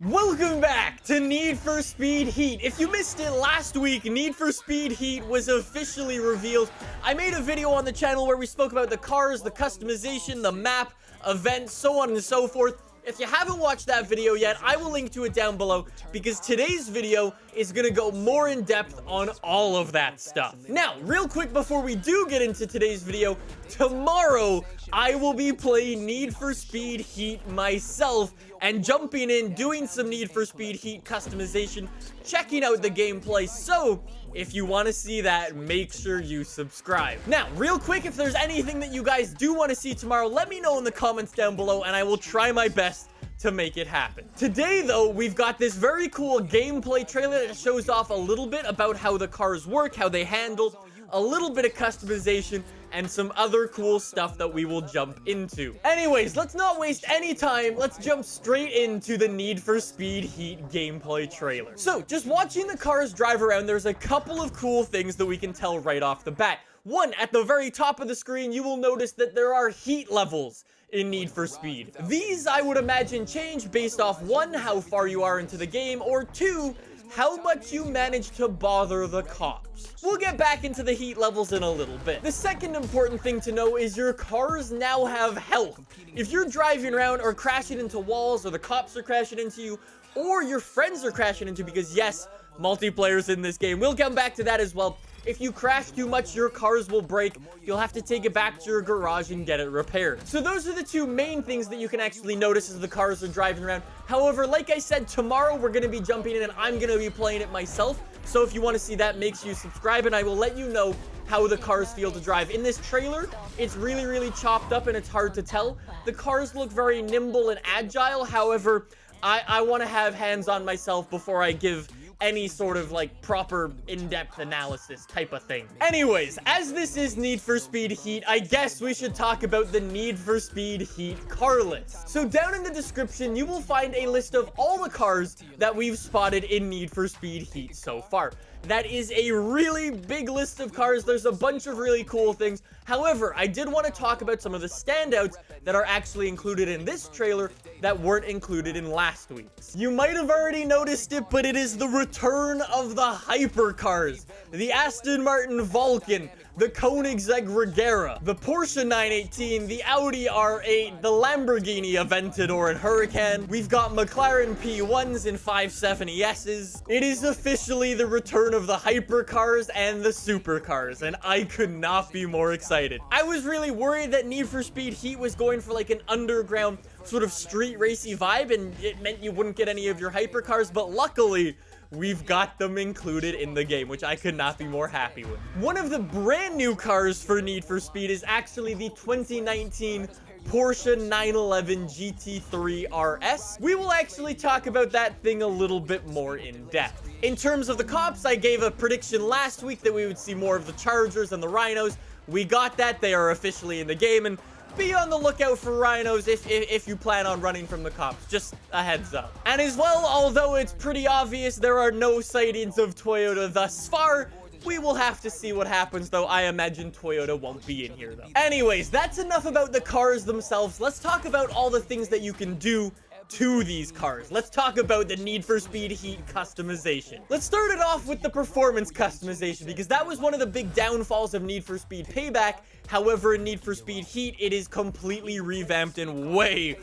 Welcome back to Need for Speed Heat. If you missed it last week, Need for Speed Heat was officially revealed. I made a video on the channel where we spoke about the cars, the customization, the map, events, so on and so forth. If you haven't watched that video yet, I will link to it down below because today's video is going to go more in depth on all of that stuff. Now, real quick before we do get into today's video, tomorrow I will be playing Need for Speed Heat myself and jumping in, doing some Need for Speed Heat customization, checking out the gameplay. So if you want to see that, make sure you subscribe. Now, real quick, if there's anything that you guys do want to see tomorrow, let me know in the comments down below and I will try my best to make it happen. Today, though, we've got this very cool gameplay trailer that shows off a little bit about how the cars work, how they handle, a little bit of customization, and some other cool stuff that we will jump into. Anyways, let's not waste any time. Let's jump straight into the Need for Speed Heat gameplay trailer. So, just watching the cars drive around, there's a couple of cool things that we can tell right off the bat. One, at the very top of the screen, you will notice that there are heat levels in Need for Speed. These, I would imagine, change based off, one, how far you are into the game, or two, how much you manage to bother the cops. We'll get back into the heat levels in a little bit. The second important thing to know is your cars now have health. If you're driving around or crashing into walls, or the cops are crashing into you, or your friends are crashing into you, because yes, multiplayer's in this game. We'll come back to that as well. If you crash too much, your cars will break. You'll have to take it back to your garage and get it repaired. So those are the two main things that you can actually notice as the cars are driving around. However, like I said, tomorrow we're going to be jumping in and I'm going to be playing it myself. So if you want to see that, make sure you subscribe and I will let you know how the cars feel to drive. In this trailer, it's really chopped up and it's hard to tell. The cars look very nimble and agile. However, I want to have hands on myself before I give any sort of like proper in-depth analysis type of thing. Anyways, as this is Need for Speed Heat, I guess we should talk about the Need for Speed Heat car list. So down in the description, you will find a list of all the cars that we've spotted in Need for Speed Heat so far. That is a really big list of cars. There's a bunch of really cool things. However, I did want to talk about some of the standouts that are actually included in this trailer that weren't included in last week's. You might have already noticed it, but it is the return of the hypercars. The Aston Martin Vulcan, the Koenigsegg Regera, the Porsche 918, the Audi R8, the Lamborghini Aventador and Huracan. We've got McLaren P1s and 570Ss. It is officially the return of the hypercars and the supercars, and I could not be more excited. I was really worried that Need for Speed Heat was going for like an underground sort of street racy vibe, and it meant you wouldn't get any of your hypercars, but luckily, we've got them included in the game, which I could not be more happy with. One of the brand new cars for Need for Speed is actually the 2019 Porsche 911 Gt3 Rs. We will actually talk about that thing a little bit more in depth. In terms of the cops, I gave a prediction last week that we would see more of the Chargers and the Rhinos. We got that. They are officially in the game, and be on the lookout for Rhinos if you plan on running from the cops. Just a heads up. And as well, although it's pretty obvious there are no sightings of Toyota thus far, we will have to see what happens, though I imagine Toyota won't be in here, though. Anyways, that's enough about the cars themselves. Let's talk about all the things that you can do to these cars. Let's talk about the Need for Speed Heat customization. Let's start it off with the performance customization, because that was one of the big downfalls of Need for Speed Payback. However, in Need for Speed Heat, it is completely revamped and way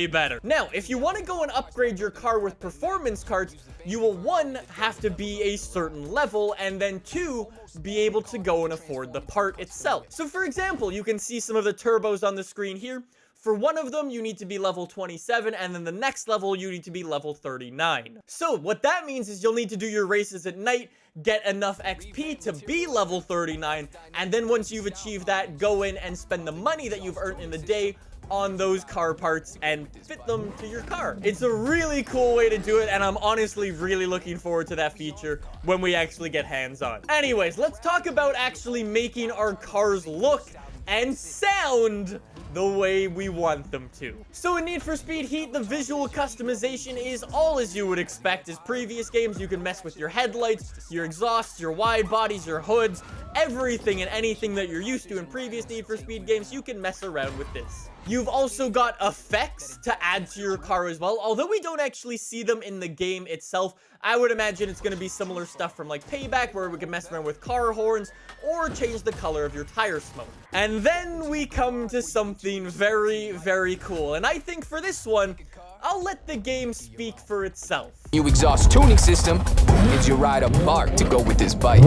better. Now, if you want to go and upgrade your car with performance cards, you will, one, have to be a certain level, and then two, be able to go and afford the part itself. So for example, you can see some of the turbos on the screen here. For one of them, you need to be level 27, and then the next level, you need to be level 39. So what that means is you'll need to do your races at night, get enough XP to be level 39, and then once you've achieved that, go in and spend the money that you've earned in the day on those car parts and fit them to your car. It's a really cool way to do it, and I'm honestly really looking forward to that feature when we actually get hands-on. Anyways, let's talk about actually making our cars look and sound the way we want them to. So in Need for Speed Heat, the visual customization is all as you would expect. As previous games, you can mess with your headlights, your exhausts, your wide bodies, your hoods, everything and anything that you're used to in previous Need for Speed games, you can mess around with this. You've also got effects to add to your car as well. Although we don't actually see them in the game itself, I would imagine it's going to be similar stuff from like Payback, where we can mess around with car horns or change the color of your tire smoke. And then we come to something very, very cool. And I think for this one, I'll let the game speak for itself. New exhaust tuning system gives you ride a bark to go with this bike.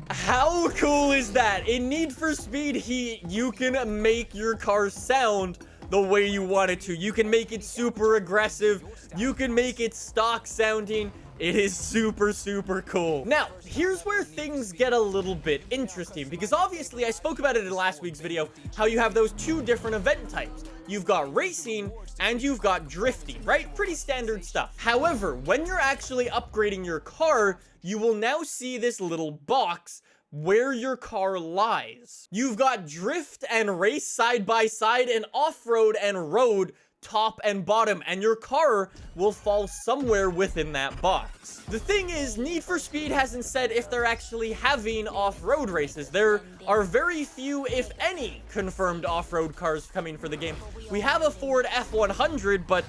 How cool is that? In Need for Speed Heat, you can make your car sound the way you want it to. You can make it super aggressive. You can make it stock sounding. It is super, super cool. Now, here's where things get a little bit interesting, because obviously I spoke about it in last week's video, how you have those two different event types. You've got racing and you've got drifting, right? Pretty standard stuff. However, when you're actually upgrading your car, you will now see this little box where your car lies. You've got drift and race side by side, and off-road and road top and bottom, and your car will fall somewhere within that box. The thing is, Need for Speed hasn't said if they're actually having off-road races. There are very few, if any, confirmed off-road cars coming for the game. We have a Ford F100, but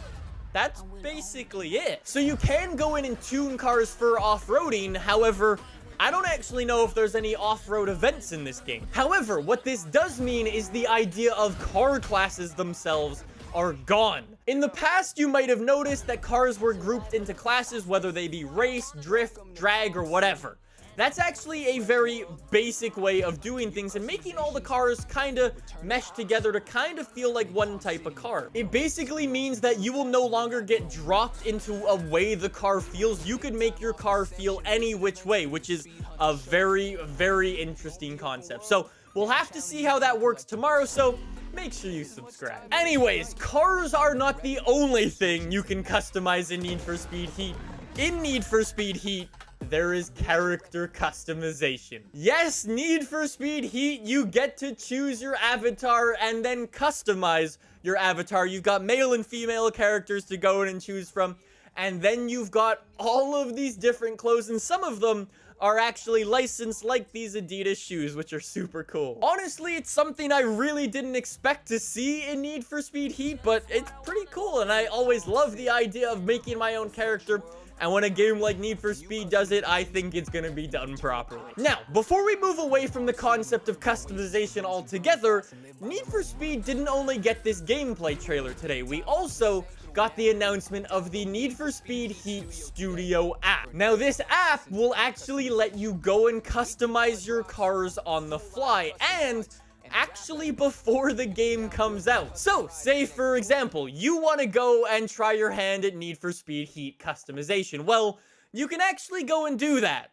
that's basically it. So you can go in and tune cars for off-roading. However, I don't actually know if there's any off-road events in this game. However, what this does mean is the idea of car classes themselves are gone. In the past, you might have noticed that cars were grouped into classes, whether they be race, drift, drag, or whatever. That's actually a very basic way of doing things and making all the cars kind of mesh together to kind of feel like one type of car. It basically means that you will no longer get dropped into a way the car feels. You can make your car feel any which way, which is a very, very interesting concept. So we'll have to see how that works tomorrow, so make sure you subscribe. Anyways, cars are not the only thing you can customize in Need for Speed Heat. In Need for Speed Heat, there is character customization. Yes, Need for Speed Heat, you get to choose your avatar and then customize your avatar. You've got male and female characters to go in and choose from, and then you've got all of these different clothes, and some of them are actually licensed, like these Adidas shoes, which are super cool. Honestly, it's something I really didn't expect to see in Need for Speed Heat, but it's pretty cool, and I always love the idea of making my own character. And when a game like Need for Speed does it, I think it's gonna be done properly. Now, before we move away from the concept of customization altogether, Need for Speed didn't only get this gameplay trailer today. We also got the announcement of the Need for Speed Heat Studio app. Now, this app will actually let you go and customize your cars on the fly, and actually before the game comes out. So, say for example, you want to go and try your hand at Need for Speed Heat customization. Well, you can actually go and do that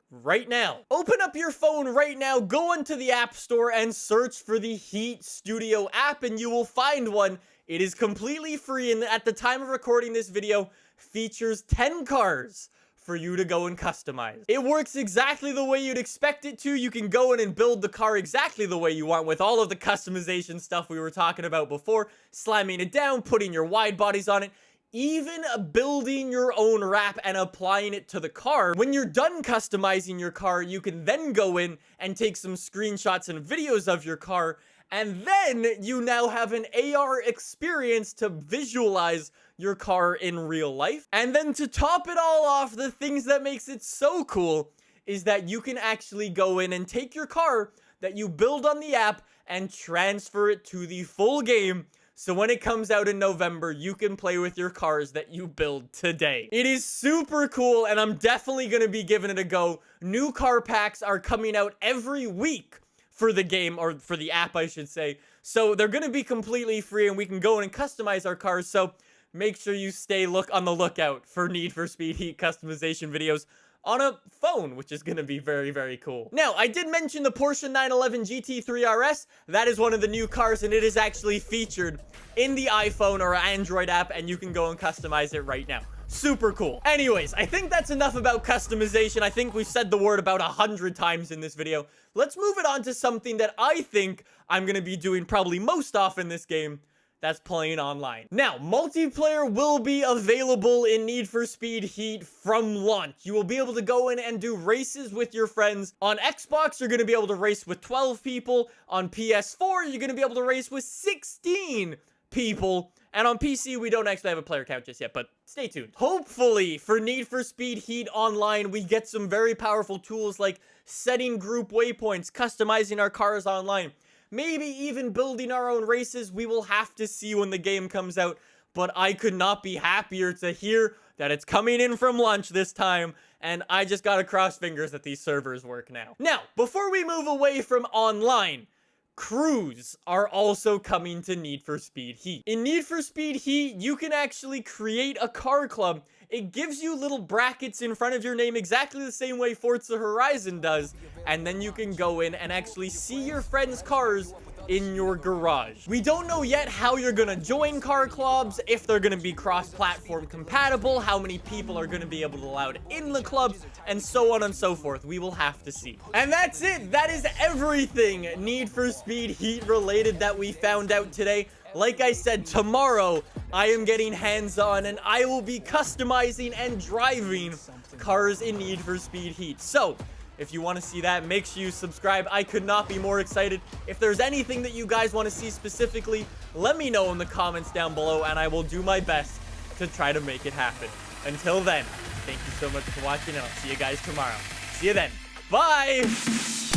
right now. Open up your phone right now, go into the App Store and search for the Heat Studio app, and you will find one. It is completely free, and at the time of recording this video, features 10 cars for you to go and customize. It works exactly the way you'd expect it to. You can go in and build the car exactly the way you want, with all of the customization stuff we were talking about before, slamming it down, putting your wide bodies on it, even building your own wrap and applying it to the car. When you're done customizing your car, you can then go in and take some screenshots and videos of your car, and then you now have an AR experience to visualize your car in real life. And then to top it all off, the things that makes it so cool is that you can actually go in and take your car that you build on the app and transfer it to the full game. So when it comes out in November, you can play with your cars that you build today. It is super cool, and I'm definitely going to be giving it a go. New car packs are coming out every week for the game, or for the app, I should say. So they're going to be completely free, and we can go in and customize our cars. So make sure you stay on the lookout for Need for Speed Heat customization videos on a phone, which is going to be very, very cool. Now, I did mention the Porsche 911 GT3 RS. That is one of the new cars, and it is actually featured in the iPhone or Android app, and you can go and customize it right now. Super cool. Anyways, I think that's enough about customization. I think we've said the word about 100 times in this video. Let's move it on to something that I think I'm going to be doing probably most often this game: that's playing online. Now, multiplayer will be available in Need for Speed Heat from launch. You will be able to go in and do races with your friends. On Xbox, you're going to be able to race with 12 people. On PS4, you're going to be able to race with 16 people. And on PC, we don't actually have a player count just yet, but stay tuned. Hopefully, for Need for Speed Heat Online, we get some very powerful tools like setting group waypoints, customizing our cars online, maybe even building our own races. We will have to see when the game comes out, but I could not be happier to hear that it's coming in from launch this time, and I just gotta cross fingers that these servers work now. Now, before we move away from online, crews are also coming to Need for Speed Heat. In Need for Speed Heat, you can actually create a car club. It gives you little brackets in front of your name exactly the same way Forza Horizon does, and then you can go in and actually see your friends' cars in your garage. We don't know yet how you're gonna join car clubs, if they're gonna be cross-platform compatible, how many people are gonna be able to allowed in the clubs, and so on and so forth. We will have to see. And that's it. That is everything Need for Speed Heat related that we found out today. Like I said, tomorrow I am getting hands-on and I will be customizing and driving cars in Need for Speed Heat. So, if you want to see that, make sure you subscribe. I could not be more excited. If there's anything that you guys want to see specifically, let me know in the comments down below and I will do my best to try to make it happen. Until then, thank you so much for watching and I'll see you guys tomorrow. See you then. Bye!